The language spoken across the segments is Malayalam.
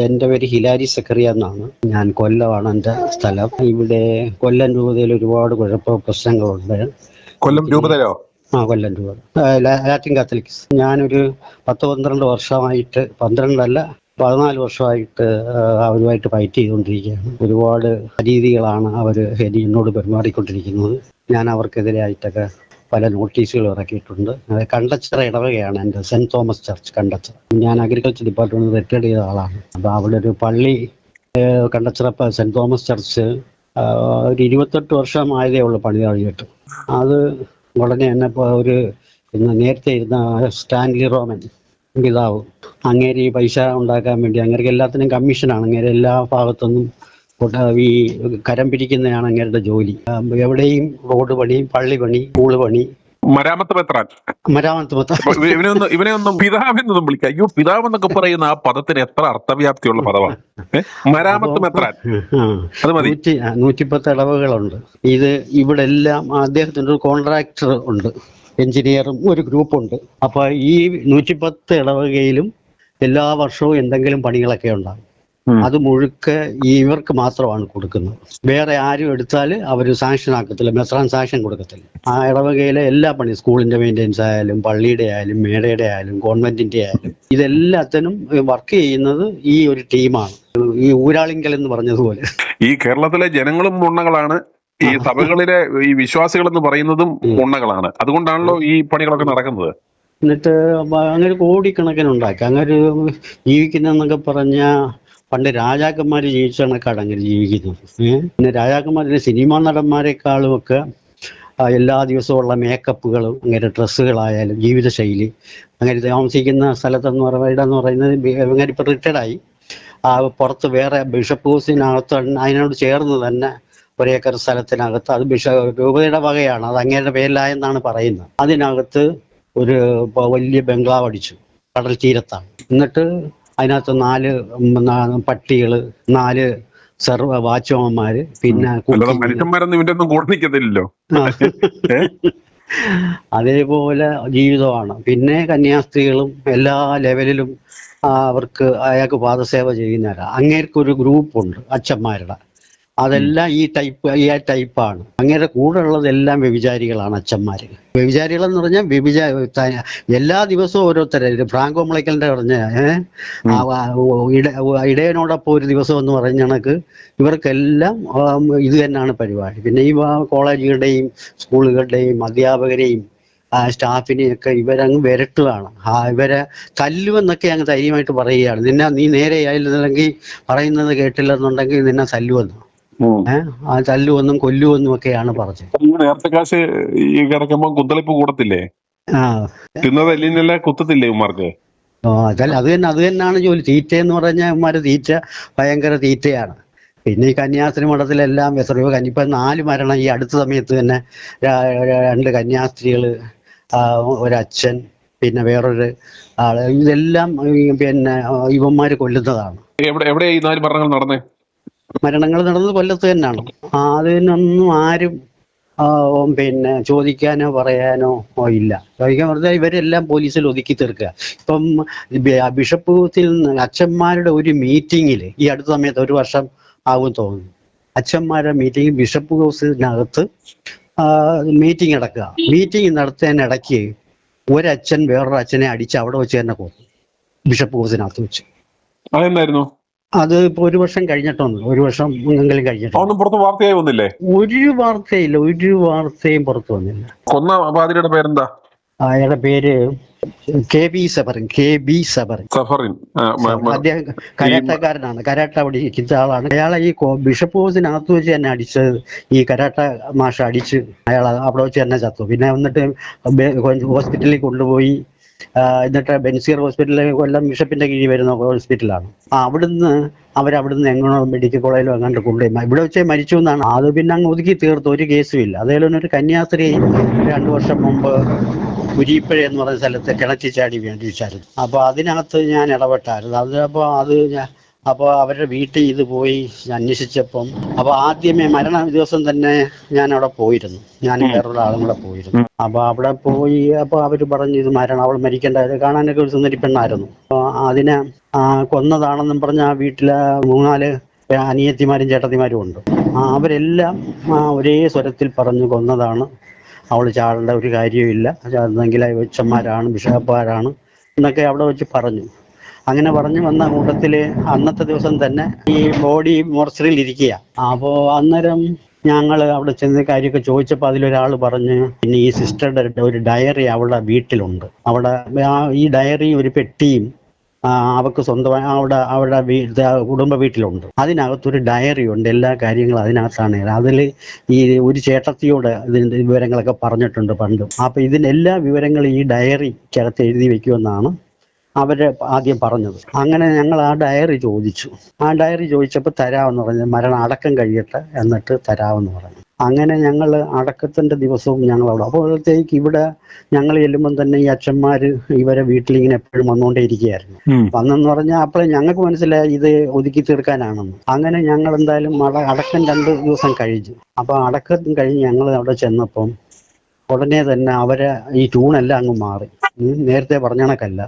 എൻ്റെ പേര് ഹിലാരി സക്കറിയ എന്നാണ്. ഞാൻ കൊല്ലമാണ് എൻ്റെ സ്ഥലം. ഇവിടെ കൊല്ലം രൂപതയിൽ ഒരുപാട് പ്രശ്നങ്ങളുണ്ട്. കൊല്ലം രൂപതയോ? കൊല്ലം രൂപത ലാറ്റിൻ കാത്തലിക്സ്. ഞാനൊരു 10-12 വർഷമായിട്ട്, 14 വർഷമായിട്ട് അവരുമായിട്ട് ഫൈറ്റ് ചെയ്തുകൊണ്ടിരിക്കുകയാണ്. ഒരുപാട് രീതികളാണ് അവർ എന്നോട് പെരുമാറിക്കൊണ്ടിരിക്കുന്നത്. ഞാൻ അവർക്കെതിരായിട്ടൊക്കെ പല നോട്ടീസുകൾ ഇറക്കിയിട്ടുണ്ട്. കണ്ടച്ചിറ ഇടവകയാണ് എൻ്റെ, സെൻറ് തോമസ് ചർച്ച് കണ്ടച്ചിറ. ഞാൻ അഗ്രികൾച്ചർ ഡിപ്പാർട്ട്മെന്റ് റിട്ടയർഡ് ചെയ്ത ആളാണ്. അപ്പോൾ അവിടെ ഒരു പള്ളി, കണ്ടച്ചിറ സെൻറ് തോമസ് ചർച്ച് ഒരു 28 വർഷമായതേ ഉള്ളൂ പണി കഴിഞ്ഞിട്ട്. അത് ഉടനെ തന്നെ ഇന്ന് നേരത്തെ ഇരുന്ന സ്റ്റാൻലി റോമൻ പിതാവ്, അങ്ങേര് ഈ പൈസ ഉണ്ടാക്കാൻ വേണ്ടി, അങ്ങേർക്ക് എല്ലാത്തിനും കമ്മീഷനാണ്. അങ്ങേരെ എല്ലാ ഭാഗത്തുനിന്നും ഈ കരം പിരിക്കുന്നതാണ് അങ്ങേരുടെ ജോലി. എവിടെയും റോഡ് പണി, പള്ളി പണി, സ്കൂള് പണി, മരാമത്ത് മെത്രാൻ. ഇവനെ ഒന്നും പിതാവെന്നൊന്നും വിളിക്കാം. അയ്യോ, പിതാവ് എന്നൊക്കെ പറയുന്ന ആ പദത്തിന് എത്ര അർത്ഥവ്യാപ്തിയുള്ള പദമാണ്. മരാമത്ത് മെത്രാൻ, അത് മതി. 110 ഇടവകളുണ്ട്. ഇവിടെ എല്ലാം അദ്ദേഹത്തിൻ്റെ ഒരു കോൺട്രാക്ടർ ഉണ്ട്, എഞ്ചിനീയറും ഒരു ഗ്രൂപ്പുണ്ട്. അപ്പൊ ഈ 110 ഇടവകയിലും എല്ലാ വർഷവും എന്തെങ്കിലും പണികളൊക്കെ ഉണ്ടാകും. അത് മുഴുക്കെ ഇവർക്ക് മാത്രമാണ് കൊടുക്കുന്നത്. വേറെ ആരും എടുത്താൽ അവർ സാങ്ഷൻ ആക്കത്തില്ല, മെത്രാൻ സാങ്ഷൻ കൊടുക്കത്തില്ല. ആ ഇടവകയിലെ എല്ലാ പണി, സ്കൂളിന്റെ മെയിൻ്റെനൻസ് ആയാലും, പള്ളിയുടെ ആയാലും, മേടയുടെ ആയാലും, കോൺവെന്റിന്റെ ആയാലും, ഇതെല്ലാത്തിനും വർക്ക് ചെയ്യുന്നത് ഈ ഒരു ടീമാണ്. ഈ ഊരാളിങ്കൽ എന്ന് പറഞ്ഞതുപോലെ ഈ കേരളത്തിലെ ജനങ്ങളും മുണ്ണകളാണ്, ഈ സഭകളിലെ ഈ വിശ്വാസികൾ എന്ന് പറയുന്നതും മുണ്ണകളാണ്. അതുകൊണ്ടാണല്ലോ ഈ പണികളൊക്കെ നടക്കുന്നത്. എന്നിട്ട് അങ്ങനെ കോടിക്കണക്കിന് ഉണ്ടാക്കി അങ്ങനെ ജീവിക്കുന്നതെന്നൊക്കെ പറഞ്ഞാൽ പണ്ട് രാജാക്കന്മാർ ജീവിച്ച കണക്കാണ് അങ്ങനെ ജീവിക്കുന്നത്. പിന്നെ രാജാക്കന്മാരുടെ സിനിമാ നടന്മാരെക്കാളും ഒക്കെ എല്ലാ ദിവസവും ഉള്ള മേക്കപ്പുകളും, അങ്ങനെ ഡ്രസ്സുകളായാലും, ജീവിതശൈലി, അങ്ങനെ താമസിക്കുന്ന സ്ഥലത്തെന്ന് പറയുന്നത് അങ്ങനെ ഇപ്പം റിട്ടയർഡായി. പുറത്ത് വേറെ ബിഷപ്പ് ഹൗസിനകത്ത് അതിനോട് ചേർന്ന് തന്നെ 1 ഏക്കർ സ്ഥലത്തിനകത്ത്, അത് രൂപതയുടെ വകയാണ്, അത് അങ്ങേരുടെ പേരിലായെന്നാണ് പറയുന്നത്. അതിനകത്ത് ഒരു വലിയ ബംഗ്ലാവ് അടിച്ചു, കടൽ തീരത്താണ്. എന്നിട്ട് അതിനകത്ത് 4 പട്ടികള്, 4 വാച്ച്മാന്മാര്, പിന്നെ അതേപോലെ ജീവിതമാണ്. പിന്നെ കന്യാസ്ത്രീകളും എല്ലാ ലെവലിലും അയാൾക്ക് പാദസേവ ചെയ്യുന്നവരാണ്. അങ്ങേർക്കൊരു ഗ്രൂപ്പുണ്ട് അച്ഛന്മാരുടെ, അതെല്ലാം ഈ ടൈപ്പാണ്. അങ്ങനെ കൂടെ ഉള്ളതെല്ലാം വ്യഭിചാരികളാണ് അച്ഛന്മാര്. വ്യഭിചാരികളെന്ന് പറഞ്ഞാൽ എല്ലാ ദിവസവും ഓരോരുത്തരെ, ഫ്രാങ്കോ മുളയ്ക്കലിന്റെ പറഞ്ഞ ഇടയനോടൊപ്പം ഒരു ദിവസം എന്ന് പറഞ്ഞ കണക്ക് ഇവർക്കെല്ലാം ഇത് തന്നെയാണ് പരിപാടി. പിന്നെ ഈ കോളേജുകളുടെയും സ്കൂളുകളുടെയും അധ്യാപകരെയും സ്റ്റാഫിനെയൊക്കെ ഇവരങ്ങ് വിരട്ടുകയാണ്. ഇവരെ തല്ലുവെന്നൊക്കെ അങ്ങ് ധൈര്യമായിട്ട് പറയുകയാണ്. നീ നേരെ ആയില്ലെങ്കിൽ, പറയുന്നത് കേട്ടില്ലെന്നുണ്ടെങ്കിൽ നിന്നെ തല്ലുവെന്ന്, തല്ലുവെന്നും കൊല്ലുവെന്നും ഒക്കെയാണ് പറഞ്ഞത്. നേരത്തെ കാശ് ഈ കിടക്കുമ്പോ കുത്തളിപ്പ് കൂടത്തില്ലേ? തിന്നതല്ലിനല്ല കുത്തത്തില്ലേ ഉമ്മാർക്ക്? അത് തന്നെയാണ് ജോലി. തീറ്റ എന്ന് പറഞ്ഞാൽ ഉമ്മാര് തീറ്റ ഭയങ്കര തീറ്റയാണ്. പിന്നെ ഈ കന്യാസ്ത്രീ മഠത്തിലെല്ലാം എത്രയോ ഇപ്പൊ 4 മരണം ഈ അടുത്ത സമയത്ത് തന്നെ. 2 കന്യാസ്ത്രീകള്, ഒരച്ഛൻ, പിന്നെ വേറൊരു ആള്, ഇതെല്ലാം പിന്നെ ഇവന്മാര് കൊല്ലുന്നതാണ്. എവിടെ ഈ 4 മരണങ്ങൾ നടന്നേ? മരണങ്ങൾ നടന്നത് കൊല്ലത്ത് തന്നെയാണ്. അതിനൊന്നും ആരും പിന്നെ ചോദിക്കാനോ പറയാനോ ഇല്ല. ചോദിക്കാൻ പറഞ്ഞാൽ ഇവരെല്ലാം പോലീസിൽ ഒതുക്കി തീർക്കുക. ഇപ്പം ബിഷപ്പ് ഹൗസിൽ അച്ഛന്മാരുടെ ഒരു മീറ്റിങ്ങിൽ ഈ അടുത്ത സമയത്ത് 1 വർഷം ആകും തോന്നുന്നു, അച്ഛന്മാരുടെ മീറ്റിംഗ് ബിഷപ്പ് ഹൗസിനകത്ത് മീറ്റിംഗ് നടക്കുക. മീറ്റിംഗ് നടത്തുന്നതിനിടയ്ക്ക് ഒരച്ഛൻ വേറൊരു അച്ഛനെ അടിച്ച് അവിടെ വെച്ച് തന്നെ കൊന്നു, ബിഷപ്പ് ഹൗസിനകത്ത് വെച്ച്. അതെന്തായിരുന്നു? അത് ഇപ്പൊ 1 വർഷം കഴിഞ്ഞിട്ടുണ്ട്, 1 വർഷം എങ്കിലും കഴിഞ്ഞിട്ടുണ്ട്. പുറത്ത് വാർത്തയായി വന്നില്ലേ? ഒരു വാർത്തയും പുറത്തു വന്നില്ല. കൊന്ന പാതിരിയുടെ പേരെന്താ? അയാളുടെ പേര് KB സഫറിൻ. അദ്ദേഹം കരാട്ടക്കാരനാണ്, കരാട്ട പഠിക്കുന്ന ആളാണ്. അയാളെ ഈ ബിഷപ്പ് ഹൗസിനകത്ത് വെച്ച് തന്നെ അടിച്ചത്. ഈ കരാട്ട മാഷ അടിച്ച് അയാൾ അവിടെ വെച്ച് തന്നെ ചത്തു. പിന്നെ വന്നിട്ട് ഹോസ്പിറ്റലിൽ കൊണ്ടുപോയി. എന്നിട്ട് ബെൻസീർ ഹോസ്പിറ്റലിൽ, കൊല്ലം ബിഷപ്പിന്റെ കീഴിൽ വരുന്ന ഹോസ്പിറ്റലാണ്. അവരവിടുന്ന് എങ്ങനോ മെഡിക്കൽ കോളേജിലും അങ്ങോട്ട് കൊണ്ടുപോയി ഇവിടെ വെച്ചേ മരിച്ചു എന്നാണ്. അത് പിന്നെ അങ്ങ് ഒതുക്കി തീർത്തു, ഒരു കേസും ഇല്ല. അതേപോലെ ഒരു കന്യാസ്ത്രീ 2 വർഷം മുമ്പ് കുരിപ്പഴ എന്ന് പറയുന്ന സ്ഥലത്ത് കിണറ്റി ചാടി വേണ്ടിച്ചായിരുന്നു. അപ്പൊ അതിനകത്ത് ഞാൻ ഇടപെട്ടായിരുന്നു. അപ്പോൾ അപ്പോൾ അവരുടെ വീട്ടിൽ ഇത് പോയി അന്വേഷിച്ചപ്പം, അപ്പോൾ ആദ്യമേ മരണ ദിവസം തന്നെ ഞാൻ അവിടെ പോയിരുന്നു. ഞാൻ വേറൊരാളും കൂടെ പോയിരുന്നു. അപ്പോൾ അവിടെ പോയി അപ്പോൾ അവർ പറഞ്ഞു ഇത് മരണം, അവൾ മരിക്കേണ്ടത് കാണാനൊക്കെ ഒരു സുന്ദരി പെണ്ണായിരുന്നു. അപ്പോൾ അതിനെ കൊന്നതാണെന്നും പറഞ്ഞ് ആ വീട്ടിലെ 3-4 അനിയത്തിമാരും ചേട്ടത്തിമാരും ഉണ്ട്. അവരെല്ലാം ഒരേ സ്വരത്തിൽ പറഞ്ഞു കൊന്നതാണ്, അവൾ ചാടേണ്ട ഒരു കാര്യമില്ല, ചാടുന്നെങ്കിൽ അച്ഛന്മാരാണ്, ബിഷപ്പുകാരാണ് എന്നൊക്കെ അവിടെ വെച്ച് പറഞ്ഞു. അങ്ങനെ പറഞ്ഞു വന്ന കൂട്ടത്തിൽ അന്നത്തെ ദിവസം തന്നെ ഈ ബോഡി മോർച്ചറിയിൽ ഇരിക്കുക. അപ്പോൾ അന്നേരം ഞങ്ങൾ അവിടെ ചെന്ന് കാര്യമൊക്കെ ചോദിച്ചപ്പോൾ അതിലൊരാൾ പറഞ്ഞ് പിന്നെ ഈ സിസ്റ്ററുടെ ഒരു ഡയറി അവളുടെ വീട്ടിലുണ്ട്. അവിടെ ഈ ഡയറി ഒരു പെട്ടിയും അവർക്ക് സ്വന്തമായി അവരുടെ കുടുംബ വീട്ടിലുണ്ട്. അതിനകത്തൊരു ഡയറി ഉണ്ട്, എല്ലാ കാര്യങ്ങളും അതിനകത്താണ്. അതിൽ ഈ ഒരു ചേട്ടത്തിയോട് ഇതിൻ്റെ വിവരങ്ങളൊക്കെ പറഞ്ഞിട്ടുണ്ട് പണ്ട്. അപ്പം ഇതിൻ്റെ എല്ലാ വിവരങ്ങളും ഈ ഡയറിക്കകത്ത് എഴുതി വെക്കുമെന്നാണ് അവര് ആദ്യം പറഞ്ഞത്. അങ്ങനെ ഞങ്ങൾ ആ ഡയറി ചോദിച്ചു. ആ ഡയറി ചോദിച്ചപ്പോൾ തരാമെന്ന് പറഞ്ഞു, മരണം അടക്കം കഴിയട്ടെ എന്നിട്ട് തരാമെന്ന് പറഞ്ഞു. അങ്ങനെ ഞങ്ങൾ അടക്കത്തിൻ്റെ ദിവസവും ഞങ്ങൾ അവിടെ. അപ്പോഴത്തേക്ക് ഇവിടെ ഞങ്ങൾ ചെല്ലുമ്പം തന്നെ ഈ അച്ഛന്മാര് ഇവരെ വീട്ടിലിങ്ങനെ എപ്പോഴും വന്നുകൊണ്ടേ ഇരിക്കുകയായിരുന്നു. വന്നെന്ന് പറഞ്ഞാൽ അപ്പോഴേ ഞങ്ങൾക്ക് മനസ്സിലായി ഇത് ഒതുക്കി തീർക്കാനാണെന്ന്. അങ്ങനെ ഞങ്ങൾ എന്തായാലും അടക്കം 2 ദിവസം കഴിഞ്ഞു. അപ്പോൾ അടക്കം കഴിഞ്ഞ് ഞങ്ങൾ അവിടെ ചെന്നപ്പം ഉടനെ തന്നെ അവരെ ഈ ട്യൂണെല്ലാം അങ്ങ് മാറി. നേരത്തെ പറഞ്ഞ കണക്കല്ല,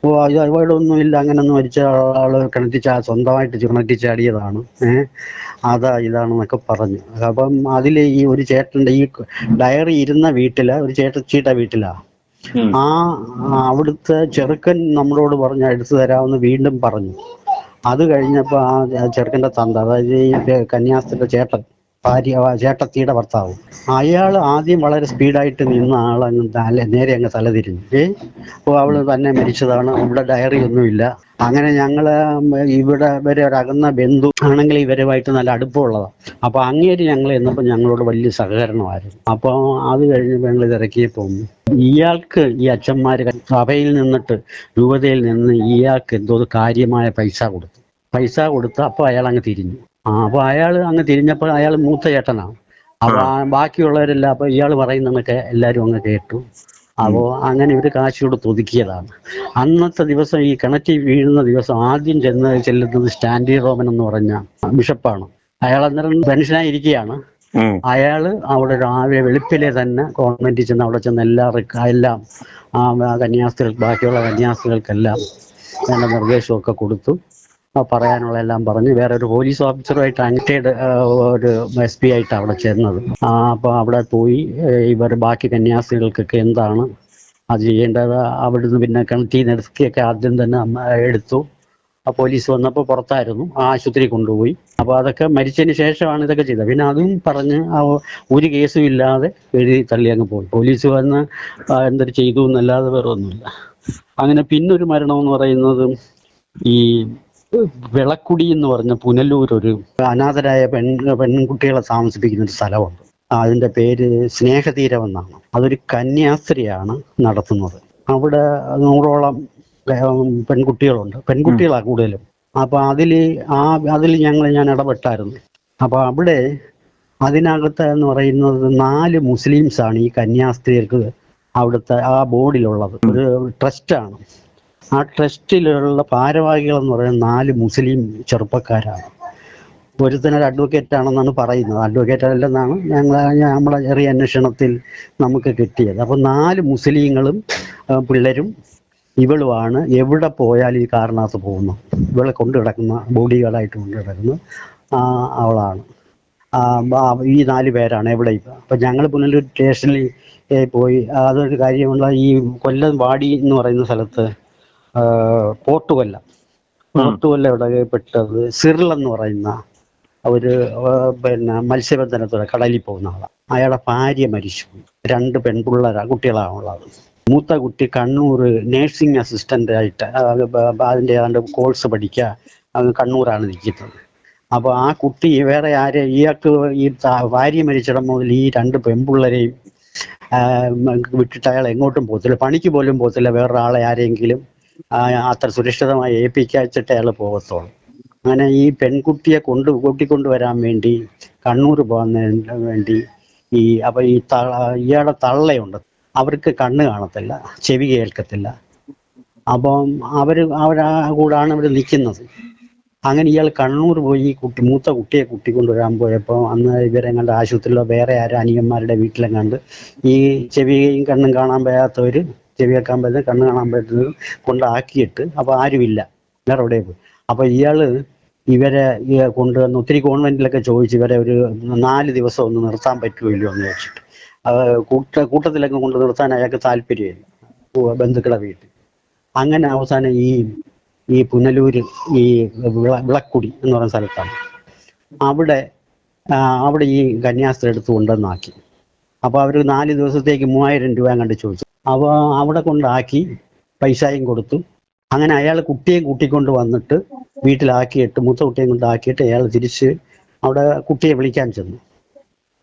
ഇത് ഒരുപാടൊന്നും ഇല്ല, അങ്ങനൊന്നും മരിച്ച ആള് സ്വന്തമായിട്ട് കിണറ്റിച്ചാടിയതാണ്, ഇതാണെന്നൊക്കെ പറഞ്ഞു. അപ്പം അതിൽ ഈ ഒരു ചേട്ടൻ്റെ ഈ ഡയറി ഇരുന്ന വീട്ടിലെ ഒരു ചേട്ടച്ചിയുടെ വീട്ടിലാ. അവിടുത്തെ ചെറുക്കൻ നമ്മളോട് പറഞ്ഞു എടുത്തു തരാമെന്ന് വീണ്ടും പറഞ്ഞു. അത് കഴിഞ്ഞപ്പോൾ ആ ചെറുക്കൻ്റെ തന്ത, അതായത് ഈ കന്യാസ്ത്രീയുടെ ചേട്ടത്തിയുടെ ഭർത്താവ്, അയാൾ ആദ്യം വളരെ സ്പീഡായിട്ട് നിന്ന് ആളങ്ങ് നേരെ അങ്ങ് തലതിരിഞ്ഞു. അപ്പോൾ അവള് തന്നെ മരിച്ചതാണ്, ഇവിടെ ഡയറി ഒന്നുമില്ല. അങ്ങനെ ഞങ്ങള് ഇവിടെ ഇവരെ ഒരു അകന്ന ബന്ധു ആണെങ്കിൽ ഇവരുമായിട്ട് നല്ല അടുപ്പമുള്ളതാണ്. അപ്പോൾ അങ്ങേര് ഞങ്ങൾ എന്നപ്പോൾ ഞങ്ങളോട് വലിയ സഹകരണമായിരുന്നു. അപ്പോൾ അത് കഴിഞ്ഞപ്പോൾ ഞങ്ങൾ തിരക്കിയപ്പം ഇയാൾക്ക് ഈ അച്ഛന്മാർ സഭയിൽ നിന്നിട്ട് രൂപതയിൽ നിന്ന് ഇയാൾക്ക് എന്തോ കാര്യമായ പൈസ കൊടുത്തു. അപ്പോൾ അയാൾ അങ്ങ് തിരിഞ്ഞു. അപ്പോൾ അയാൾ അങ്ങ് തിരിഞ്ഞപ്പോൾ അയാൾ മൂത്ത ചേട്ടനാണ്. അപ്പോൾ ബാക്കിയുള്ളവരെല്ലാം അപ്പോൾ ഇയാൾ പറയുന്നതൊക്കെ എല്ലാവരും അങ്ങ് കേട്ടു. അപ്പോൾ അങ്ങനെ ഇവർ കാശ് കൊടുത്ത് ഒതുക്കിയതാണ്. അന്നത്തെ ദിവസം ഈ കിണറ്റിൽ വീഴുന്ന ദിവസം ആദ്യം ചെല്ലുന്നത് സ്റ്റാൻലി റോമൻ എന്ന് പറഞ്ഞ ബിഷപ്പാണ്. അയാൾ അന്നേരം പെൻഷനായിരിക്കുകയാണ്. അയാള് അവിടെ രാവിലെ വെളുപ്പിലെ തന്നെ ഗവൺമെന്റിൽ ചെന്ന് അവിടെ ചെന്ന് എല്ലാം ബാക്കിയുള്ള കന്യാസ്ത്രീകൾക്കെല്ലാം വേണ്ട നിർദ്ദേശമൊക്കെ കൊടുത്തു. പറയാനുള്ള എല്ലാം പറഞ്ഞ് വേറെ ഒരു പോലീസ് ഓഫീസറുമായിട്ട് അൺടേഡ് ഒരു SP ആയിട്ട് അവിടെ ചെന്നത്. അപ്പോൾ അവിടെ പോയി ഇവർ ബാക്കി കന്യാസ്ത്രീകൾക്കൊക്കെ എന്താണ് അത് ചെയ്യേണ്ടത് അവിടുന്ന് പിന്നെ കിണറ്റിൽ നിരക്കിയൊക്കെ ആദ്യം തന്നെ എടുത്തു. പോലീസ് വന്നപ്പോൾ പുറത്തായിരുന്നു, ആശുപത്രി കൊണ്ടുപോയി. അപ്പോൾ അതൊക്കെ മരിച്ചതിന് ശേഷമാണ് ഇതൊക്കെ ചെയ്തത്. പിന്നെ അതും പറഞ്ഞ് ഒരു കേസും ഇല്ലാതെ എഴുതി തള്ളി അങ്ങ് പോയി. പോലീസ് വന്ന് എന്തൊരു ചെയ്തു എന്നല്ലാതെ വേറെ ഒന്നുമില്ല. അങ്ങനെ പിന്നൊരു മരണം എന്ന് പറയുന്നത് ഈ വിളക്കുടി എന്ന് പറഞ്ഞ പുനലൂർ ഒരു അനാഥരായ പെൺകുട്ടികളെ താമസിപ്പിക്കുന്ന ഒരു സ്ഥലമുണ്ട്. അതിൻ്റെ പേര് സ്നേഹതീരം എന്നാണ്. അതൊരു കന്യാസ്ത്രീയാണ് നടത്തുന്നത്. അവിടെ 100ഓളം പെൺകുട്ടികളുണ്ട്, പെൺകുട്ടികളാണ് കൂടുതലും. അപ്പോൾ അതിൽ ഞാൻ ഇടപെട്ടായിരുന്നു. അപ്പോൾ അവിടെ അതിനകത്ത് എന്ന് പറയുന്നത് 4 മുസ്ലിംസാണ് ഈ കന്യാസ്ത്രീകൾക്ക് അവിടുത്തെ ആ ബോർഡിലുള്ളത്. ഒരു ട്രസ്റ്റാണ്. ആ ട്രസ്റ്റിലുള്ള ഭാരവാഹികൾ എന്ന് പറയുന്നത് 4 മുസ്ലിം ചെറുപ്പക്കാരാണ്. ഒരുത്തനൊരു അഡ്വക്കേറ്റ് ആണെന്നാണ് പറയുന്നത്. അഡ്വക്കേറ്റ് അല്ലെന്നാണ് നമ്മളെ ചെറിയ അന്വേഷണത്തിൽ നമുക്ക് കിട്ടിയത്. അപ്പോൾ 4 മുസ്ലിങ്ങളും പിള്ളേരും ഇവളുമാണ് എവിടെ പോയാലും ഈ കാറിനകത്ത് പോകുന്നു. ഇവളെ കൊണ്ടു കിടക്കുന്ന ബോഡി ഗാർഡായിട്ട് കൊണ്ടു കിടക്കുന്ന അവളാണ്. ഈ 4 പേരാണ് എവിടെ. അപ്പം ഞങ്ങൾ പുനലൂർ സ്റ്റേഷനിൽ പോയി. അതൊരു കാര്യമുള്ള ഈ കൊല്ലം വാടി എന്ന് പറയുന്ന സ്ഥലത്ത് പോർട്ടുകൊല്ലം ഇടപെട്ടത് സിറിൽ എന്ന് പറയുന്ന ഒരു മത്സ്യബന്ധനത്തോടെ കടലിൽ പോകുന്ന ആളാണ്. അയാളുടെ ഭാര്യ മരിച്ചു. 2 കുട്ടികളാണുള്ളത്. മൂത്ത കുട്ടി കണ്ണൂർ നേഴ്സിംഗ് അസിസ്റ്റന്റ് ആയിട്ട് അതിൻ്റെ ഏതാണ്ട് കോഴ്സ് പഠിക്കുക കണ്ണൂരാണ് നിൽക്കുന്നത്. അപ്പോൾ ആ കുട്ടി വേറെ ഇയാൾക്ക് ഈ ഭാര്യ മരിച്ചിടം മുതൽ ഈ 2 പെൺപിള്ളേരെയും വിട്ടിട്ട് അയാൾ എങ്ങോട്ടും പോകത്തില്ല, പണിക്ക് പോലും പോകത്തില്ല. വേറൊരാളെ ആരെങ്കിലും അത്ര സുരക്ഷിതമായി ഏൽപ്പിച്ചിട്ട് അയാൾ പോകത്തുള്ളൂ. അങ്ങനെ ഈ പെൺകുട്ടിയെ കൂട്ടിക്കൊണ്ടുവരാൻ വേണ്ടി കണ്ണൂർ പോകുന്നതിന് വേണ്ടി അപ്പോൾ ഇയാളുടെ തള്ളയുണ്ട്. അവർക്ക് കണ്ണ് കാണത്തില്ല, ചെവി കേൾക്കത്തില്ല. അപ്പം അവരാ കൂടാണ് ഇവിടെ നിൽക്കുന്നത്. അങ്ങനെ ഇയാൾ കണ്ണൂർ പോയി മൂത്ത കുട്ടിയെ കൂട്ടിക്കൊണ്ടുവരാൻ പോയപ്പോൾ അന്ന് ഇവരെങ്ങാണ്ട് ആശുപത്രിയിലോ വേറെ ആരും അനിയന്മാരുടെ വീട്ടിലെങ്ങാണ്ട് ഈ ചെവിയും കണ്ണും കാണാൻ വയ്യാത്തവർ, ചെവി കേൾക്കാൻ പറ്റുന്ന കണ്ണ് കാണാൻ പറ്റുന്നത് കൊണ്ടാക്കിയിട്ട് അപ്പോൾ ആരുമില്ല, വേറെ എവിടെ പോയി. അപ്പോൾ ഇവരെ കൊണ്ടുവന്ന് ഒത്തിരി കോൺവെന്റിലൊക്കെ ചോദിച്ചു ഇവരെ ഒരു 4 ദിവസം ഒന്ന് നിർത്താൻ പറ്റുമോ ഇല്ലയോ എന്ന് ചോദിച്ചിട്ട്. കൂട്ടത്തിലൊക്കെ കൊണ്ട് നിർത്താൻ അയാൾക്ക് താല്പര്യമില്ല, ബന്ധുക്കളുടെ വീട്ടിൽ. അങ്ങനെ അവസാനം ഈ പുനലൂര് ഈ വിളക്കുടി എന്ന് പറയുന്ന സ്ഥലത്താണ്. അവിടെ ഈ കന്യാസ്ത്രീ എടുത്ത് കൊണ്ടുവന്നാക്കി. അപ്പോൾ അവർ 4 ദിവസത്തേക്ക് 3000 രൂപ കണ്ട് ചോദിച്ചു. അപ്പോൾ അവിടെ കൊണ്ടാക്കി, പൈസയും കൊടുത്തു. അങ്ങനെ അയാൾ കുട്ടിയെ കൂട്ടിക്കൊണ്ട് വന്നിട്ട് വീട്ടിലാക്കിയിട്ട്, മൂത്ത കുട്ടിയെ കൊണ്ടാക്കിയിട്ട് അയാൾ തിരിച്ച് അവിടെ കുട്ടിയെ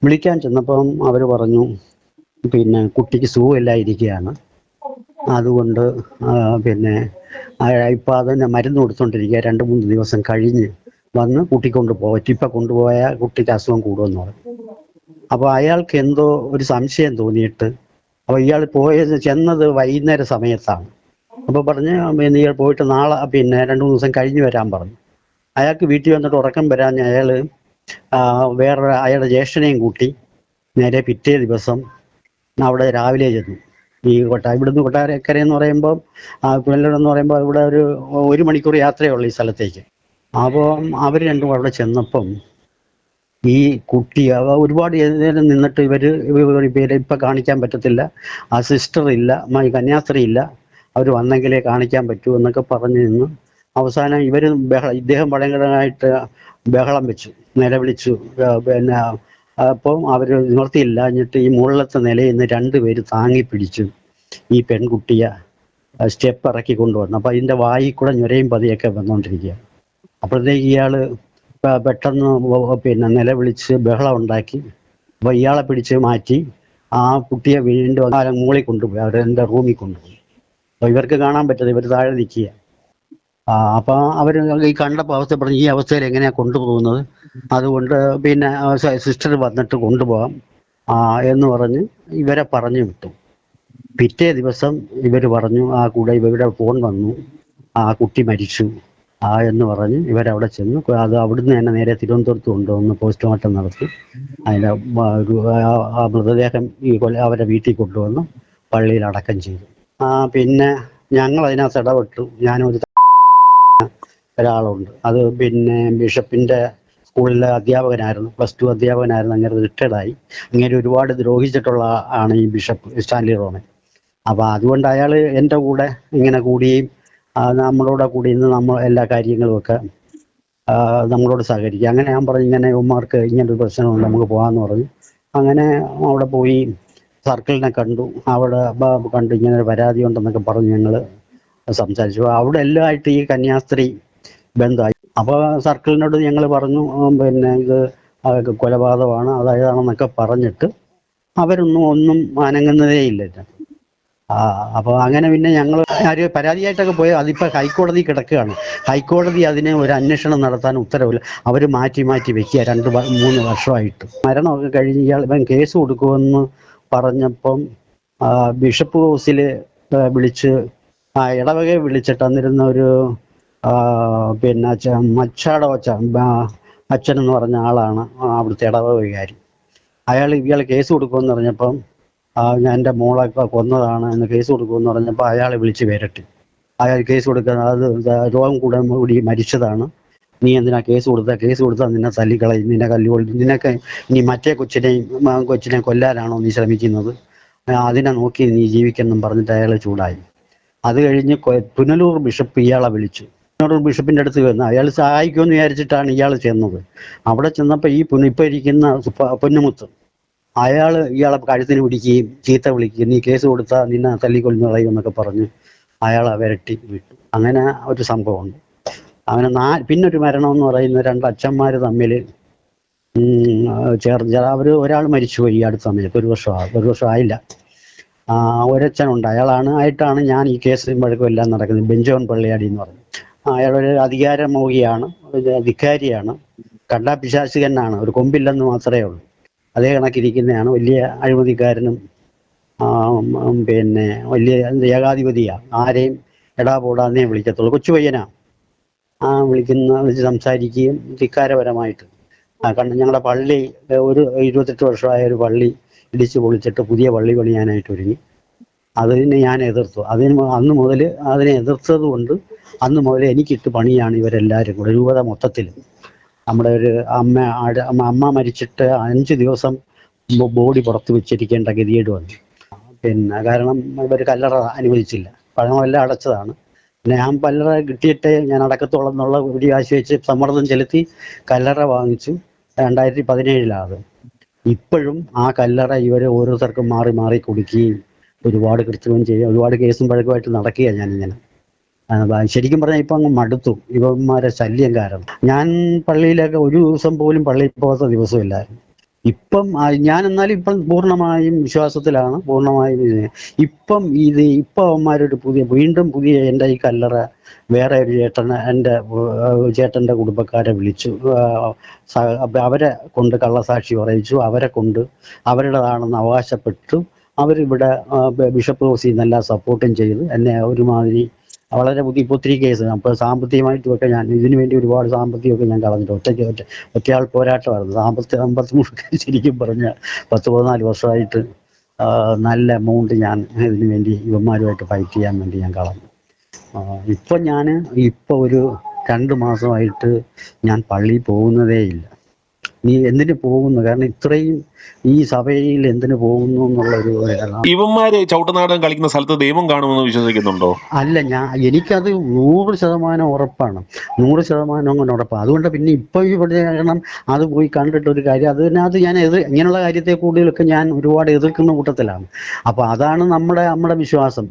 വിളിക്കാൻ ചെന്നപ്പം അവർ പറഞ്ഞു പിന്നെ കുട്ടിക്ക് സുഖമില്ലാതിരിക്കുകയാണ്, അതുകൊണ്ട് പിന്നെ ഇപ്പം അതിന് മരുന്ന് കൊടുത്തോണ്ടിരിക്കുക, 2-3 ദിവസം കഴിഞ്ഞ് വന്ന് കൂട്ടിക്കൊണ്ട് പോകാം, ഇപ്പം കൊണ്ടുപോയാൽ കുട്ടിക്ക് അസുഖം കൂടുമെന്ന് പറഞ്ഞു. അപ്പോൾ അയാൾക്ക് എന്തോ ഒരു സംശയം തോന്നിയിട്ട്, അപ്പോൾ ഇയാൾ ചെന്നത് വൈകുന്നേര സമയത്താണ്. അപ്പോൾ പറഞ്ഞ് ഇയാൾ പോയിട്ട് നാളെ 2-3 ദിവസം കഴിഞ്ഞ് വരാൻ പറഞ്ഞു. അയാൾക്ക് വീട്ടിൽ വന്നിട്ട് ഉറക്കം വരാഞ്ഞ് അയാൾ വേറെ അയാളുടെ ജ്യേഷ്ഠനെയും കൂട്ടി നേരെ പിറ്റേ ദിവസം അവിടെ രാവിലെ ചെന്നു. ഇവിടുന്ന് കൊട്ടാരക്കര എന്ന് പറയുമ്പോൾ പുനലൂരെന്ന് പറയുമ്പോൾ ഇവിടെ ഒരു 1 മണിക്കൂർ യാത്രയേ ഉള്ളൂ ഈ സ്ഥലത്തേക്ക്. അപ്പോൾ അവർ രണ്ടും അവിടെ ചെന്നപ്പം ഈ കുട്ടി ഒരുപാട് നേരം നിന്നിട്ട് ഇവര് ഇപ്പം കാണിക്കാൻ പറ്റത്തില്ല, ആ സിസ്റ്റർ ഇല്ല, കന്യാസ്ത്രീ ഇല്ല, അവർ വന്നെങ്കിലേ കാണിക്കാൻ പറ്റൂ എന്നൊക്കെ പറഞ്ഞു നിന്ന് അവസാനം ഇദ്ദേഹം ഭയങ്കരമായിട്ട് ബഹളം വെച്ചു, നിലവിളിച്ചു. പിന്നെ അപ്പം അവർ നിവർത്തിയില്ല. എന്നിട്ട് ഈ മുകളിലത്തെ നിലയിൽ നിന്ന് 2 പേര് താങ്ങി പിടിച്ചു ഈ പെൺകുട്ടിയെ സ്റ്റെപ്പ് ഇറക്കി കൊണ്ടുവന്നു. അപ്പം അതിൻ്റെ വായിൽ കൂടെ ഞൊരയും പതിയൊക്കെ വന്നുകൊണ്ടിരിക്കുക. അപ്പോഴത്തേക്ക് ഇയാൾ പെട്ടെന്ന് നിലവിളിച്ച് ബഹളം ഉണ്ടാക്കി. അപ്പോൾ ഇയാളെ പിടിച്ച് മാറ്റി ആ കുട്ടിയെ വീണ്ടും മുകളിൽ കൊണ്ടുപോയി, അവരെൻ്റെ റൂമിൽ കൊണ്ടുപോയി. അപ്പോൾ ഇവർക്ക് കാണാൻ പറ്റത്തില്ല, ഇവർ താഴെ നിൽക്കുക. അപ്പോൾ അവർ ഈ കണ്ടപ്പോൾ അവസ്ഥ പറഞ്ഞു, ഈ അവസ്ഥയിൽ എങ്ങനെയാണ് കൊണ്ടുപോകുന്നത്, അതുകൊണ്ട് സിസ്റ്റർ വന്നിട്ട് കൊണ്ടുപോകാം എന്ന് പറഞ്ഞ് ഇവരെ പറഞ്ഞു വിട്ടു. പിറ്റേ ദിവസം ഇവർ പറഞ്ഞു ഇവരുടെ ഫോൺ വന്നു, ആ കുട്ടി മരിച്ചു എന്ന് പറഞ്ഞ് ഇവരവിടെ ചെന്നു. അത് അവിടുന്ന് തന്നെ നേരെ തിരുവനന്തപുരത്ത് കൊണ്ടുവന്ന് പോസ്റ്റ്മോർട്ടം നടത്തി അതിൻ്റെ മൃതദേഹം അവരുടെ വീട്ടിൽ കൊണ്ടുവന്ന് പള്ളിയിൽ അടക്കം ചെയ്തു. പിന്നെ ഞങ്ങൾ അതിനകത്ത് ഇടപെട്ടു. ഞാനൊരു ഒരാളുണ്ട്, അത് ബിഷപ്പിൻ്റെ സ്കൂളിലെ അധ്യാപകനായിരുന്നു, +2 അധ്യാപകനായിരുന്നു. അങ്ങനെ റിട്ടയർഡായി. അങ്ങനെ ഒരുപാട് ദ്രോഹിച്ചിട്ടുള്ള ആണ് ഈ ബിഷപ്പ് സ്റ്റാൻലി റോമൻ. അപ്പോൾ അതുകൊണ്ട് അയാൾ എൻ്റെ കൂടെ ഇങ്ങനെ കൂടുകയും നമ്മളോട് കൂടി ഇന്ന് നമ്മൾ എല്ലാ കാര്യങ്ങളുമൊക്കെ നമ്മളോട് സഹകരിക്കുക. അങ്ങനെ ഞാൻ പറഞ്ഞു, ഇങ്ങനെ ഉമ്മാർക്ക് ഇങ്ങനൊരു പ്രശ്നമുണ്ട്, നമുക്ക് പോകാമെന്ന് പറഞ്ഞു. അങ്ങനെ അവിടെ പോയി സർക്കിളിനെ കണ്ടു. അവിടെ കണ്ടു ഇങ്ങനെ ഒരു പരാതി ഉണ്ടെന്നൊക്കെ പറഞ്ഞ് ഞങ്ങൾ സംസാരിച്ചു. അവിടെ എല്ലാമായിട്ട് ഈ കന്യാസ്ത്രീ ബന്ധമായി. അപ്പോൾ സർക്കിളിനോട് ഞങ്ങൾ പറഞ്ഞു ഇത് കൊലപാതകമാണ്, അതായതാണെന്നൊക്കെ പറഞ്ഞിട്ട് ഒന്നും അനങ്ങുന്നതേ ഇല്ല. അപ്പോൾ അങ്ങനെ പിന്നെ ഞങ്ങൾ പരാതിയായിട്ടൊക്കെ പോയി. അതിപ്പോൾ ഹൈക്കോടതി കിടക്കുകയാണ്. ഹൈക്കോടതി അതിനെ ഒരു അന്വേഷണം നടത്താൻ ഉത്തരവില്ല. അവർ മാറ്റി വെക്കുക 2-3 വർഷമായിട്ട്. മരണമൊക്കെ കഴിഞ്ഞ് ഇവൻ കേസ് കൊടുക്കുമെന്ന് പറഞ്ഞപ്പം ബിഷപ്പ് ഹൗസിൽ വിളിച്ച് ഇടവകയെ വിളിച്ചിട്ട് അന്നിരുന്ന ഒരു മച്ചാടോ അച്ഛൻ എന്ന് പറഞ്ഞ ആളാണ് അവിടുത്തെ ഇടവക വികാരി. ഇയാൾ കേസ് കൊടുക്കുമെന്ന് പറഞ്ഞപ്പം ഞാൻ എൻ്റെ മോളൊക്കെ കൊന്നതാണ് എന്ന് കേസ് കൊടുക്കുമെന്ന് പറഞ്ഞപ്പോൾ അയാളെ വിളിച്ച് വരട്ടി. അയാൾ കേസ് കൊടുക്കാൻ രോഗം കൂടി മരിച്ചതാണ്, നീ എന്തിനാ കേസ് കൊടുത്താൽ നിന്നെ തല്ലിക്കളയും, നിന്നെ നിനക്ക് നീ മറ്റേ കൊച്ചിനെ കൊല്ലാനാണോ നീ ശ്രമിക്കുന്നത്, അതിനെ നോക്കി നീ ജീവിക്കണം പറഞ്ഞിട്ട് അയാൾ ചൂടായി. അത് കഴിഞ്ഞ് പുനലൂർ ബിഷപ്പ് ഇയാളെ വിളിച്ചു. പുനലൂർ ബിഷപ്പിൻ്റെ അടുത്ത് വന്ന് അയാൾ സഹായിക്കുമെന്ന് വിചാരിച്ചിട്ടാണ് ഇയാൾ ചെന്നത്. അവിടെ ചെന്നപ്പോൾ ഇപ്പോൾ ഇരിക്കുന്ന പൊന്നുമുത്ത് ഇയാളെ കഴുത്തിന് പിടിക്കുകയും ചീത്ത വിളിക്കുകയും, നീ കേസ് കൊടുത്താൽ നിന്നെ തല്ലിക്കൊല്ലുന്ന കളയും എന്നൊക്കെ പറഞ്ഞ് അയാളെ വിരട്ടി വിട്ടു. അങ്ങനെ ഒരു സംഭവമുണ്ട്. അങ്ങനെ പിന്നൊരു മരണം എന്ന് പറയുന്ന 2 അച്ഛന്മാർ തമ്മിൽ ചേർന്ന് ഒരാൾ മരിച്ചുപോയി ഈ അടുത്ത സമയത്ത്, 1 വർഷം ആയില്ല. ഒരച്ഛനുണ്ട്, ആയിട്ടാണ് ഞാൻ ഈ കേസും വഴക്കും എല്ലാം നടക്കുന്നത്. ബെഞ്ചോൻ പള്ളിയാടി എന്ന് പറഞ്ഞു. അയാളൊരു അധികാരമോഹിയാണ്, ധിക്കാരിയാണ്, കണ്ടാ പിശാചുകനാണ്, ഒരു കൊമ്പില്ലെന്ന് മാത്രമേ ഉള്ളൂ. അതേ കണക്കിരിക്കുന്നതാണ്, വലിയ അഴിമതിക്കാരനും വലിയ ഏകാധിപതിയാണ്. ആരെയും എടാ പോടാന്നേ വിളിക്കത്തുള്ളൂ. കൊച്ചു പയ്യനാ. വിളിച്ച് സംസാരിക്കുകയും ധിക്കാരപരമായിട്ട് കണ്ട് ഞങ്ങളുടെ പള്ളി ഒരു 28 വർഷമായ ഒരു പള്ളി ഇടിച്ചു പൊളിച്ചിട്ട് പുതിയ പള്ളി പണിയാനായിട്ട് ഒരുങ്ങി. അതിനെ ഞാൻ എതിർത്തു. അന്ന് മുതൽ അതിനെ എതിർത്തത് കൊണ്ട് അന്ന് മുതൽ എനിക്കിട്ട് പണിയാണ് ഇവരെല്ലാവരും കൂടെ രൂപത മൊത്തത്തിൽ. നമ്മുടെ ഒരു അമ്മ മരിച്ചിട്ട് 5 ദിവസം ബോഡി പുറത്ത് വെച്ചിരിക്കേണ്ട ഗതികേട് വന്നു. പിന്നെ കാരണം ഇവർ കല്ലറ അനുവദിച്ചില്ല, പഴമെല്ലാം അടച്ചതാണ്. പിന്നെ ഞാൻ കല്ലറ കിട്ടിയിട്ടേ ഞാൻ അടക്കത്തോളം എന്നുള്ള ഒരു ആശ വെച്ച് സമ്മർദ്ദം ചെലുത്തി കല്ലറ വാങ്ങിച്ചു. 2017 ഇപ്പോഴും ആ കല്ലറ ഇവർ ഓരോരുത്തർക്കും മാറി മാറി കൊടുക്കുകയും ഒരുപാട് കൃത്രിമം ചെയ്യുക, ഒരുപാട് കേസും പഴക്കമായിട്ട് നടക്കുകയാണ് ഞാനിങ്ങനെ. ശരിക്കും പറഞ്ഞാൽ ഇപ്പം അങ്ങ് മടുത്തു ഇവന്മാരെ ശല്യം കാരണം. ഞാൻ പള്ളിയിലൊക്കെ ഒരു ദിവസം പോലും പള്ളിയിൽ പോകാത്ത ദിവസമില്ലായിരുന്നു. ഇപ്പം ഞാൻ എന്നാലും ഇപ്പം പൂർണ്ണമായും വിശ്വാസത്തിലാണ്, പൂർണ്ണമായും ഇപ്പം അവന്മാരൊരു വീണ്ടും പുതിയ എൻ്റെ ഈ കല്ലറ വേറെ ഒരു എൻ്റെ ചേട്ടൻ്റെ കുടുംബക്കാരെ വിളിച്ചു, അവരെ കൊണ്ട് കള്ളസാക്ഷി പറയിച്ചു, അവരെ കൊണ്ട് അവരുടേതാണെന്ന് അവകാശപ്പെട്ടു. അവരിവിടെ ബിഷപ്പ് ഹൗസിൽ നിന്നെല്ലാം സപ്പോർട്ടും ചെയ്ത് എന്നെ ഒരുമാതിരി വളരെ ഒത്തിരി കേസ്. അപ്പോൾ സാമ്പത്തികമായിട്ടുമൊക്കെ ഞാൻ ഇതിനു വേണ്ടി ഒരുപാട് സാമ്പത്തികമൊക്കെ ഞാൻ കളഞ്ഞിട്ട് ഒറ്റയാൾ പോരാട്ടമായിരുന്നു. സാമ്പത്തികം ശരിക്കും പറഞ്ഞാൽ 10-14 വർഷമായിട്ട് നല്ല എമൗണ്ട് ഞാൻ ഇതിനു വേണ്ടി ഇവന്മാരുമായിട്ട് ഫൈറ്റ് ചെയ്യാൻ വേണ്ടി ഞാൻ കളഞ്ഞു. ഇപ്പം ഒരു 2 മാസമായിട്ട് ഞാൻ പള്ളിയിൽ പോകുന്നതേ ഇല്ല. നീ എന്തിനു പോകുന്നു? കാരണം ഇത്രയും ഈ സഭയിൽ എന്തിനു പോകുന്നു എന്നുള്ളൊരു ഇവന്മാര് ചവിട്ടുനാടകം കളിക്കുന്ന സ്ഥലത്ത് ദൈവം കാണുമെന്ന് വിശ്വസിക്കുന്നുണ്ടോ? അല്ല, എനിക്കത് 100% ഉറപ്പാണ്, 100% അങ്ങനെ ഉറപ്പാണ്. അതുകൊണ്ട് പിന്നെ ഇപ്പൊ ഇവിടെ കാരണം അത് പോയി കണ്ടിട്ടൊരു കാര്യം അതിനകത്ത് ഞാൻ ഇങ്ങനെയുള്ള കാര്യത്തെ കൂടുതലൊക്കെ ഞാൻ ഒരുപാട് എതിർക്കുന്ന കൂട്ടത്തിലാണ്. അപ്പൊ അതാണ് നമ്മുടെ വിശ്വാസം.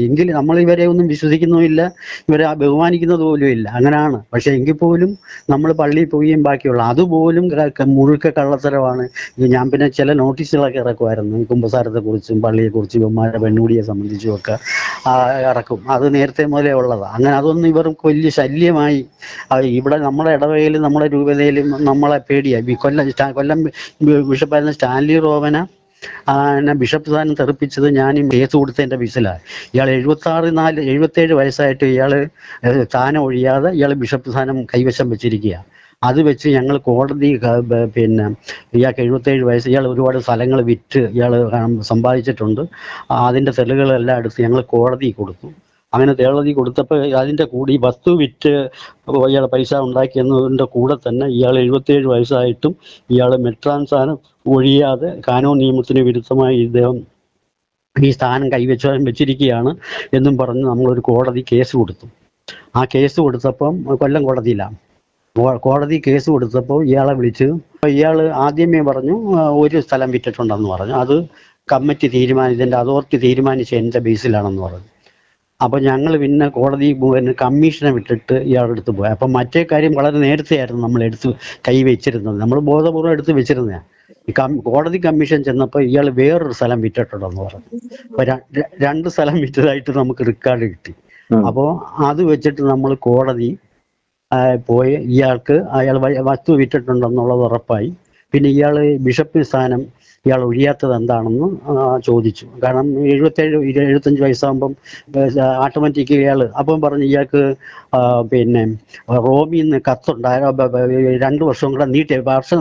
എങ്കിൽ നമ്മൾ ഇവരെ ഒന്നും വിശ്വസിക്കുന്നുമില്ല, ഇവരെ ബഹുമാനിക്കുന്നത് പോലും ഇല്ല, അങ്ങനെയാണ്. പക്ഷെ എങ്കിൽ പോലും നമ്മൾ പള്ളിയിൽ പോവുകയും ബാക്കിയുള്ള അതുപോലും മുഴുക്ക കള്ളത്തരമാണ്. ഞാൻ പിന്നെ ചില നോട്ടീസുകളൊക്കെ ഇറക്കുമായിരുന്നു, ഈ കുമ്പസാരത്തെക്കുറിച്ചും പള്ളിയെക്കുറിച്ചും ഇവന്മാരുടെ പെണ്ണുടിയെ സംബന്ധിച്ചും ഒക്കെ ഇറക്കും. അത് നേരത്തെ മുതലേ ഉള്ളതാണ്. അങ്ങനെ അതൊന്നും ഇവർക്ക് വലിയ ശല്യമായി. ഇവിടെ നമ്മുടെ ഇടവകയിലും നമ്മുടെ രൂപതയിലും നമ്മളെ പേടിയായി. കൊല്ലം ബിഷപ്പായിരുന്ന സ്റ്റാൻലി റോവന ബിഷപ്പ് സ്ഥാനം തെറിപ്പിച്ചത് ഞാൻ ഈ കേസ് കൊടുത്തതിൻ്റെ ബിസിലാണ്. ഇയാൾ 77 വയസ്സായിട്ട് ഇയാൾ സ്ഥാനം ഒഴിയാതെ ഇയാൾ ബിഷപ്പ് സ്ഥാനം കൈവശം വെച്ചിരിക്കുകയാണ്. അത് വെച്ച് ഞങ്ങൾ കോടതി പിന്നെ ഇയാൾക്ക് 77 വയസ്സ്, ഇയാൾ ഒരുപാട് സ്ഥലങ്ങൾ വിറ്റ് ഇയാൾ സമ്പാദിച്ചിട്ടുണ്ട്. അതിൻ്റെ തെളിവുകളെല്ലാം എടുത്ത് ഞങ്ങൾ കോടതി കൊടുത്തു. അങ്ങനെ കോടതി കൊടുത്തപ്പോൾ അതിൻ്റെ കൂടി ഈ വസ്തു വിറ്റ് ഇയാൾ പൈസ ഉണ്ടാക്കിയെന്നതിൻ്റെ കൂടെ തന്നെ ഇയാൾ 77 വയസ്സായിട്ടും ഇയാൾ മെത്രാൻ സ്ഥാനം ഒഴിയാതെ കാനോൻ നിയമത്തിന് വിരുദ്ധമായി ഇദ്ദേഹം ഈ സ്ഥാനം വെച്ചിരിക്കുകയാണ് എന്നും പറഞ്ഞ് നമ്മളൊരു കോടതി കേസ് കൊടുത്തു. ആ കേസ് കൊടുത്തപ്പം കൊല്ലം കോടതിയിലാണ്. കോടതി കേസ് കൊടുത്തപ്പോൾ ഇയാളെ വിളിച്ച് ഇയാൾ ആദ്യമേ പറഞ്ഞു ഒരു സ്ഥലം വിറ്റിട്ടുണ്ടെന്ന് പറഞ്ഞു. അത് കമ്മിറ്റി ഇതിൻ്റെ അതോറിറ്റി തീരുമാനിച്ച എൻ്റെ ബേസിലാണെന്ന് പറഞ്ഞു. അപ്പോൾ ഞങ്ങൾ പിന്നെ കോടതി കമ്മീഷനെ വിട്ടിട്ട് ഇയാളുടെ അടുത്ത് പോയി. അപ്പം മറ്റേ കാര്യം വളരെ നേരത്തെ ആയിരുന്നു നമ്മൾ കൈ വെച്ചിരുന്നത്, നമ്മൾ ബോധപൂർവ്വം എടുത്ത് വെച്ചിരുന്നതാണ്. ഈ കോടതി കമ്മീഷൻ ചെന്നപ്പോൾ ഇയാൾ വേറൊരു സ്ഥലം വിറ്റിട്ടുണ്ടെന്ന് പറഞ്ഞു. അപ്പോൾ 2 സ്ഥലം വിറ്റതായിട്ട് നമുക്ക് റെക്കോർഡ് കിട്ടി. അപ്പോൾ അത് വെച്ചിട്ട് നമ്മൾ കോടതി പോയി അയാൾ വസ്തു വിറ്റിട്ടുണ്ടെന്നുള്ളത് ഉറപ്പായി. പിന്നെ ഇയാൾ ബിഷപ്പ് സ്ഥാനം ഇയാൾ ഒഴിയാത്തത് എന്താണെന്ന് ചോദിച്ചു. കാരണം 75 വയസ്സാകുമ്പം ഓട്ടോമാറ്റിക് അപ്പം പറഞ്ഞു ഇയാൾക്ക് പിന്നെ റോമിൽ നിന്ന് കത്തുണ്ടായ 2 വർഷവും കൂടെ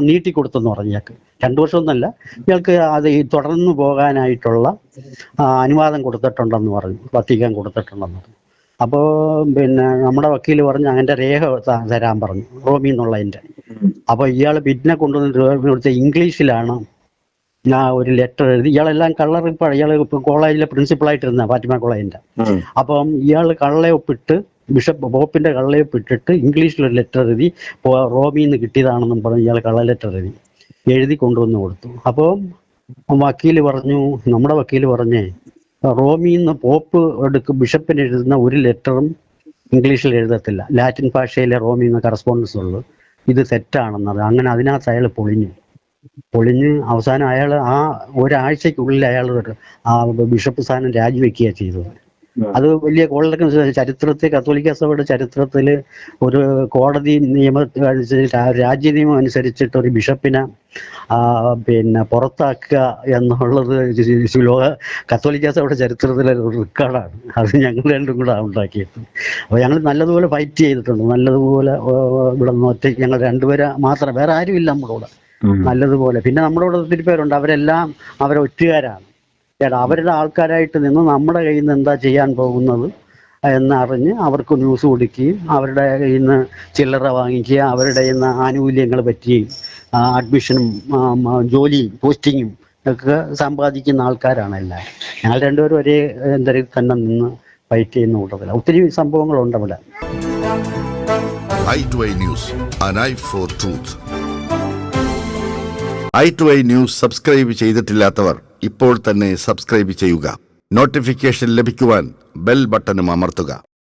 നീട്ടി കൊടുത്തെന്ന് പറഞ്ഞു. ഇയാൾക്ക് 2 വർഷമൊന്നുമല്ല, ഇയാൾക്ക് അത് തുടർന്ന് പോകാനായിട്ടുള്ള അനുവാദം കൊടുത്തിട്ടുണ്ടെന്ന് പറഞ്ഞു, വത്തിക്കാൻ കൊടുത്തിട്ടുണ്ടെന്ന് പറഞ്ഞു. അപ്പോൾ പിന്നെ നമ്മുടെ വക്കീൽ പറഞ്ഞു അതിൻ്റെ രേഖ തരാൻ പറഞ്ഞു, റോമിൽ നിന്നുള്ളതിൻ്റെ. അപ്പോൾ ഇയാൾ പിന്നെ കൊണ്ടുവന്ന് ഇംഗ്ലീഷിലാണ് ഞാൻ ഒരു ലെറ്റർ എഴുതി. ഇയാളെല്ലാം കള്ളറിപ്പാണ്. ഇയാൾ കോളേജിലെ പ്രിൻസിപ്പളായിട്ടിരുന്ന ഫാത്തിമ കോളേജിൻ്റെ. അപ്പം ഇയാൾ കള്ളയൊപ്പിട്ട് പോപ്പിൻ്റെ കള്ളയൊപ്പിട്ടിട്ട് ഇംഗ്ലീഷിലൊരു ലെറ്റർ എഴുതി റോമിൽ നിന്ന് കിട്ടിയതാണെന്നും പറഞ്ഞ് ഇയാൾ കള്ള ലെറ്റർ എഴുതി കൊണ്ടുവന്ന് കൊടുത്തു. അപ്പോൾ നമ്മുടെ വക്കീൽ പറഞ്ഞേ റോമിൽ നിന്ന് പോപ്പ് ബിഷപ്പിന് എഴുതുന്ന ഒരു ലെറ്ററും ഇംഗ്ലീഷിൽ എഴുതത്തില്ല, ലാറ്റിൻ ഭാഷയിലെ റോമിൽ നിന്ന് കറസ്പോണ്ടൻസ് ഉള്ളു, ഇത് തെറ്റാണെന്നത്. അങ്ങനെ അതിനകത്ത് അയാൾ പൊളിഞ്ഞ് അവസാനം അയാൾ ആ ഒരാഴ്ചക്കുള്ളിൽ അയാൾ ആ ബിഷപ്പ് സ്ഥാനം രാജിവെക്കുകയാണ് ചെയ്തത്. അത് വലിയ കോളിലൊക്കെ ചരിത്രത്തിൽ കത്തോലിക്ക സഭയുടെ ചരിത്രത്തിൽ ഒരു കോടതി നിയമം അനുസരിച്ച് രാജ്യ നിയമം അനുസരിച്ചിട്ട് ഒരു ബിഷപ്പിനെ പിന്നെ പുറത്താക്കുക എന്നുള്ളത് ലോക കത്തോലിക്ക സഭയുടെ ചരിത്രത്തിലെ ഒരു റെക്കോർഡാണ്. അത് ഞങ്ങൾ രണ്ടും കൂടെ ഉണ്ടാക്കിയത്. അപ്പോൾ ഞങ്ങൾ നല്ലതുപോലെ ഫൈറ്റ് ചെയ്തിട്ടുണ്ട്. നല്ലതുപോലെ ഇവിടെ നിന്ന് ഒറ്റയ്ക്ക് ഞങ്ങൾ രണ്ടുപേരെ മാത്രം, വേറെ ആരും ഇല്ല നമ്മുടെ കൂടെ. നല്ലതുപോലെ പിന്നെ നമ്മുടെ കൂടെ ഒത്തിരി പേരുണ്ട്. അവരെല്ലാം അവരെ ഒറ്റുകാരാണ്. അവരുടെ ആൾക്കാരായിട്ട് നിന്ന് നമ്മുടെ കയ്യിൽ നിന്ന് എന്താ ചെയ്യാൻ പോകുന്നത് എന്നറിഞ്ഞ് അവർക്ക് ന്യൂസ് കൊടുക്കുകയും അവരുടെ കയ്യിൽ നിന്ന് ചില്ലറ വാങ്ങിക്കുക, അവരുടെ കയ്യിൽ നിന്ന് ആനുകൂല്യങ്ങൾ പറ്റുകയും അഡ്മിഷനും ജോലിയും പോസ്റ്റിങ്ങും ഒക്കെ സമ്പാദിക്കുന്ന ആൾക്കാരാണ് എല്ലാം. ഞങ്ങൾ രണ്ടുപേരും ഒരേ എന്തരയിൽ തന്നെ നിന്ന് ഫൈറ്റ് ചെയ്യുന്ന കൂട്ടത്തില്ല. ഒത്തിരി സംഭവങ്ങളുണ്ട് അവിടെ. i2i News, an eye for truth. i2i News subscribe ചെയ്തിട്ടില്ലാത്തവർ ഇപ്പോൾ തന്നെ സബ്സ്ക്രൈബ് ചെയ്യുക. നോട്ടിഫിക്കേഷൻ ലഭിക്കുവാൻ ബെൽ ബട്ടണും അമർത്തുക.